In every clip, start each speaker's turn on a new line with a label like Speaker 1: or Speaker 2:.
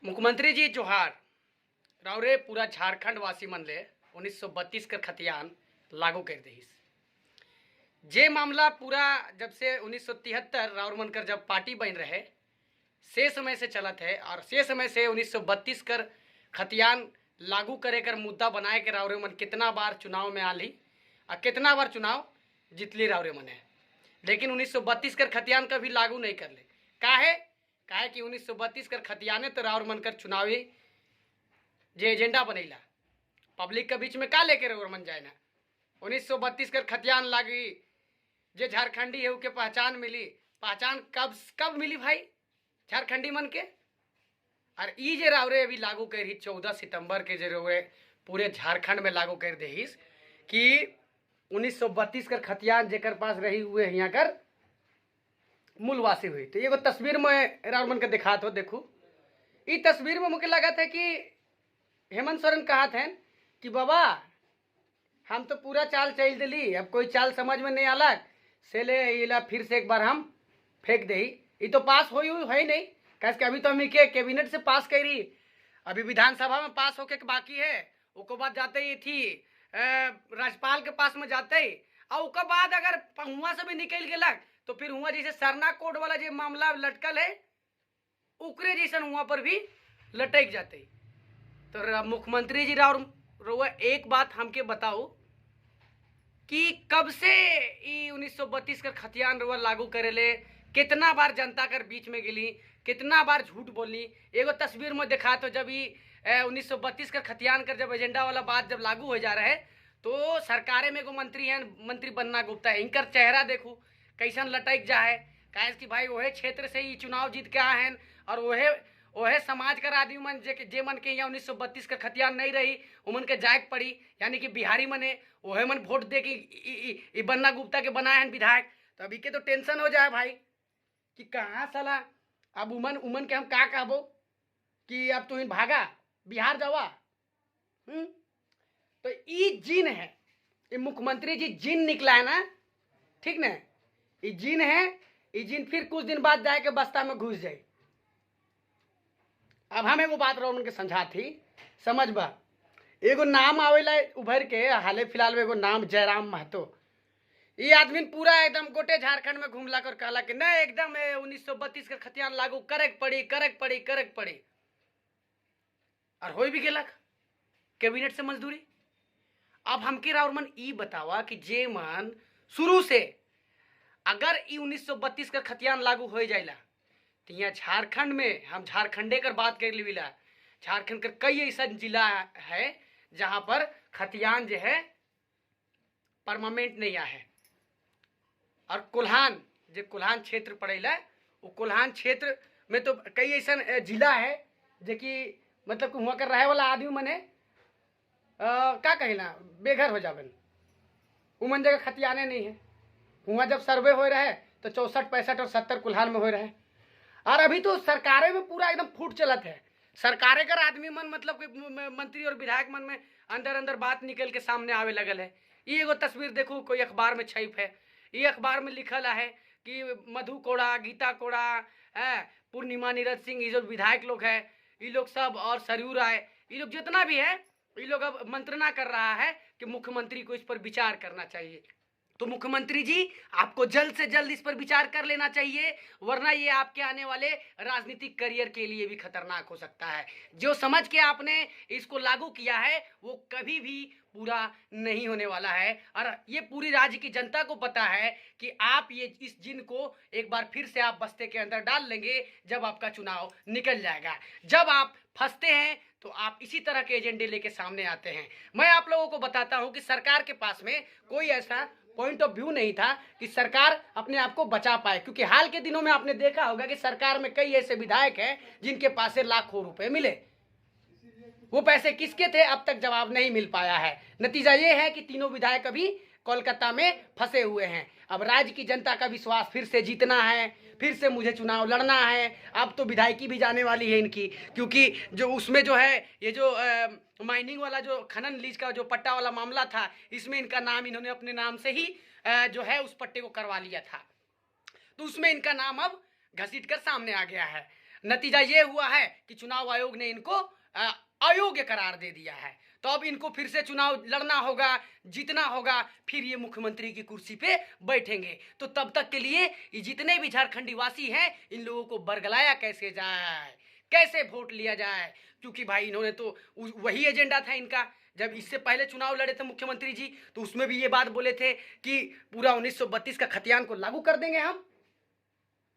Speaker 1: मुख्यमंत्री जी जोहार रावरे पूरा झारखंड वासी मन ले 1932 कर खतियान लागू कर दीस। जे मामला पूरा जब से 1973 राउर मनकर जब पार्टी बन रहे से समय से चलत है और से समय से 1932 कर खतियान लागू करे कर मुद्दा बनाए के रावरे मन कितना बार चुनाव में आली और कितना बार चुनाव जितली रावरे मन है, लेकिन 1932 कर खतियान कभी लागू नहीं कर ले। काहे काहे कि 1932 कर खतियाने तो राउर मन कर चुनावी जे एजेंडा बनैला पब्लिक के बीच में का लेके राउर मन जाए ना। 1932 कर खतियान लागी जे झारखंडी है उके पहचान मिली। पहचान कब कब मिली भाई झारखंडी मन के? और ई जे रावरे अभी लागू कर 14 सितंबर के जे रावरे पूरे झारखंड में लागू कर दे कि 1932 कर खतियान जेकर पास रही हुए यहाँ कर मूलवासी हुई। तो ये तस्वीर में रावण मन के दिखात हो, देखो इस तस्वीर में मुझे लगा था कि हेमंत सोरेन कहा थे कि बाबा हम तो पूरा चाल चल दिली, अब कोई चाल समझ में नहीं आलक से ले इला फिर से एक बार हम फेंक दे। ये तो पास हुई है नहीं, कैसे अभी तो हम के कैबिनेट से पास करी, अभी विधानसभा में पास होके बाकी है। उसके बाद जाते ही थी राज्यपाल के पास में जाते ही, और उसके बाद अगर हुआ से भी निकल गलक तो फिर हुआ जैसे सरना कोड वाला जो मामला लटकल है उकरे जैसा हुआ पर भी लटक जाते। तो मुख्यमंत्री जी रोआ एक बात हमके बताओ कि कब से 1932 का खतियान रोआ लागू करेले, कितना बार जनता कर बीच में गेली, कितना बार झूठ बोली। एगो तस्वीर में देखा तो जब 1932 का खतियान कर जब एजेंडा वाला बात जब लागू हो जा रहा है तो सरकारे में एगो मंत्री है, मंत्री बनना गुप्ता है, इनकर चेहरा देखो कैसन लटक जा है। कहे कि भाई वह क्षेत्र से ही चुनाव जीत के आए हैं और वह समाज कर आदमी मन जे मन के यहाँ 1932 का खतियान नहीं रही उमन के जायक पड़ी, यानी कि बिहारी मने वह मन वोट दे कि बन्ना गुप्ता के बनाए हैं विधायक। तो अभी के तो टेंशन हो जाए भाई कि कहाँ साला अब उमन उमन के हम का कहबो कि अब तो भागा बिहार जावा। तो ये जिन है, ये मुख्यमंत्री जी जिन निकला है ना, ठीक ना, ये जिन है, ये जिन फिर कुछ दिन बाद जाके बस्ता में घुस जाए। अब हम एगो बात रहो उनके समझा थी समझ बा, एगो नाम आवेला उभर के हाले फिलहाल में एगो नाम जयराम महतो। ये आदमी पूरा एकदम गोटे झारखंड में घूमला कर कहला कि नहीं एकदम 1932 का खतियान लागू करक पड़ी और हो भी गेलक कैबिनेट से मजदूरी। अब हमके राउर मन ई बतावा कि जे मन शुरू से अगर 1932 का खतियान लागू हो जाएला तो यहाँ झारखंड में हम झारखंडे कर बात कर लीला, झारखंड कर कई ऐसा जिला है जहां पर खतियान जो है परमानेंट नहीं है। और कोल्हान जो कोल्हान क्षेत्र पड़ेला वो कोल्हान क्षेत्र में तो कई ऐसा जिला है जो कि मतलब कि वहाँ कर रहे वाला आदमी मने का कहिला बेघर हो जावन, उमन जगह खतियाने नहीं है। वहाँ जब सर्वे हो रहा है तो 64, 65 और 70 कोल्हान में हो रहा है। और अभी तो सरकारें में पूरा एकदम फूट चलत है। सरकारें कर आदमी मन मतलब कि मंत्री और विधायक मन में अंदर अंदर बात निकल के सामने आवे लगल है। ये एगो तस्वीर देखो कोई अखबार में छप है, ये अखबार में लिखल है कि मधु कोड़ा, गीता कोड़ा है, पूर्णिमा नीरज सिंह, ये जो विधायक लोग है ये लोग सब, और सरयू राय, ये लोग जितना भी है ये लोग अब मंत्रणा कर रहा है कि मुख्यमंत्री को इस पर विचार करना चाहिए। तो मुख्यमंत्री जी आपको जल्द से जल्द इस पर विचार कर लेना चाहिए, वरना ये आपके आने वाले राजनीतिक करियर के लिए भी खतरनाक हो सकता है। जो समझ के आपने इसको लागू किया है वो कभी भी पूरा नहीं होने वाला है। और ये पूरी राज्य की जनता को पता है कि आप ये इस जिन को एक बार फिर से आप बस्ते के अंदर डाल लेंगे जब आपका चुनाव निकल जाएगा। जब आप फंसते हैं तो आप इसी तरह के एजेंडे लेके सामने आते हैं। मैं आप लोगों को बताता हूं कि सरकार के पास में कोई ऐसा पॉइंट ऑफ व्यू नहीं था कि सरकार अपने आप को बचा पाए, क्योंकि हाल के दिनों में आपने देखा होगा कि सरकार में कई ऐसे विधायक हैं जिनके पास से लाखों रुपए मिले। वो पैसे किसके थे अब तक जवाब नहीं मिल पाया है। नतीजा ये है कि तीनों विधायक अभी कोलकाता में फंसे हुए हैं। अब राज्य की जनता का विश्वास फिर से जीतना है, फिर से मुझे चुनाव लड़ना है। अब तो विधायकी भी जाने वाली है इनकी, क्योंकि जो उसमें जो है ये जो माइनिंग वाला जो खनन लीज का जो पट्टा वाला मामला था, इसमें इनका नाम इन्होंने अपने नाम से ही जो है उस पट्टे को करवा लिया था। तो उसमें इनका नाम अब घसीट कर सामने आ गया है। नतीजा ये हुआ है कि चुनाव आयोग ने इनको अयोग्य करार दे दिया है। तो अब इनको फिर से चुनाव लड़ना होगा, जीतना होगा, फिर ये मुख्यमंत्री की कुर्सी पे बैठेंगे। तो तब तक के लिए ये जितने भी झारखंडी वासी हैं, इन लोगों को बरगलाया कैसे जाए, कैसे वोट लिया जाए, क्योंकि भाई इन्होंने तो वही एजेंडा था इनका। जब इससे पहले चुनाव लड़े थे मुख्यमंत्री जी, तो उसमें भी ये बात बोले थे कि पूरा 1932 का खतियान को लागू कर देंगे, हम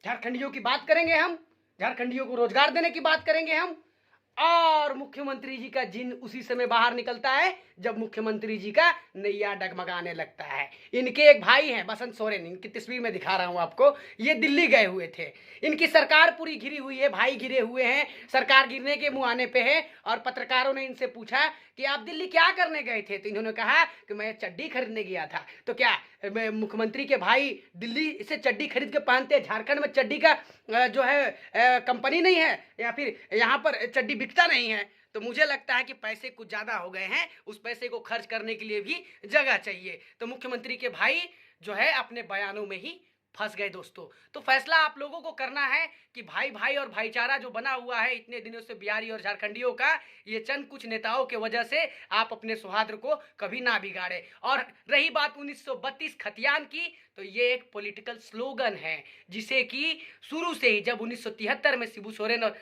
Speaker 1: झारखंडियों की बात करेंगे, हम झारखंडियों को रोजगार देने की बात करेंगे हम। और मुख्यमंत्री जी का जिन उसी समय बाहर निकलता है जब मुख्यमंत्री जी का नैया डगमगाने लगता है। इनके एक भाई हैं बसंत सोरेन, इनकी तस्वीर में दिखा रहा हूं आपको, ये दिल्ली गए हुए थे। इनकी सरकार पूरी घिरी हुई है, भाई घिरे हुए हैं, सरकार गिरने के मुहाने पे है। और पत्रकारों ने इनसे पूछा कि आप दिल्ली क्या करने गए थे, तो इन्होंने कहा कि मैं चड्डी खरीदने गया था। तो क्या मुख्यमंत्री के भाई दिल्ली से चड्डी खरीद के पहनते हैं? झारखंड में चड्डी का जो है कंपनी नहीं है, या फिर यहाँ पर चड्डी बिकता नहीं है? तो मुझे लगता है कि पैसे कुछ ज्यादा हो गए हैं, उस पैसे को खर्च करने के लिए भी जगह चाहिए। तो मुख्यमंत्री के भाई जो है अपने बयानों में ही फंस गए दोस्तों। तो फैसला आप लोगों को करना है कि भाई भाई और भाईचारा जो बना हुआ है इतने दिनों से बिहारी और झारखंडियों का, ये चंद कुछ नेताओं के वजह से आप अपने सौहार्द को कभी ना बिगाड़े। और रही बात 1932 खतियान की, तो ये एक पॉलिटिकल स्लोगन है जिसे कि शुरू से ही जब 1973 में शिबू सोरेन और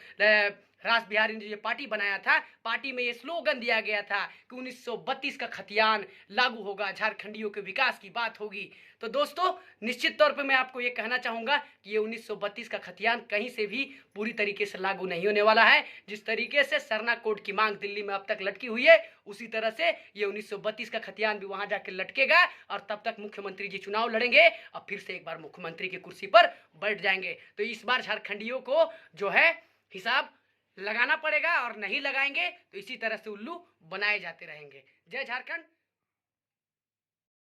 Speaker 1: रास बिहारी ने जो पार्टी बनाया था, पार्टी में ये स्लोगन दिया गया था कि 1932 का खतियान लागू होगा, झारखंडियों के विकास की बात होगी। तो दोस्तों निश्चित तौर पे मैं आपको ये कहना चाहूंगा कि ये 1932 का खतियान कहीं से भी पूरी तरीके से लागू नहीं होने वाला है। जिस तरीके से सरना कोड की मांग दिल्ली में अब तक लटकी हुई है, उसी तरह से ये 1932 का खतियान भी वहां जाकर लटकेगा। और तब तक मुख्यमंत्री जी चुनाव लड़ेंगे और फिर से एक बार मुख्यमंत्री की कुर्सी पर बैठ जाएंगे। तो इस बार झारखंडियों को जो है हिसाब लगाना पड़ेगा, और नहीं लगाएंगे तो इसी तरह से उल्लू बनाए जाते रहेंगे। जय झारखंड।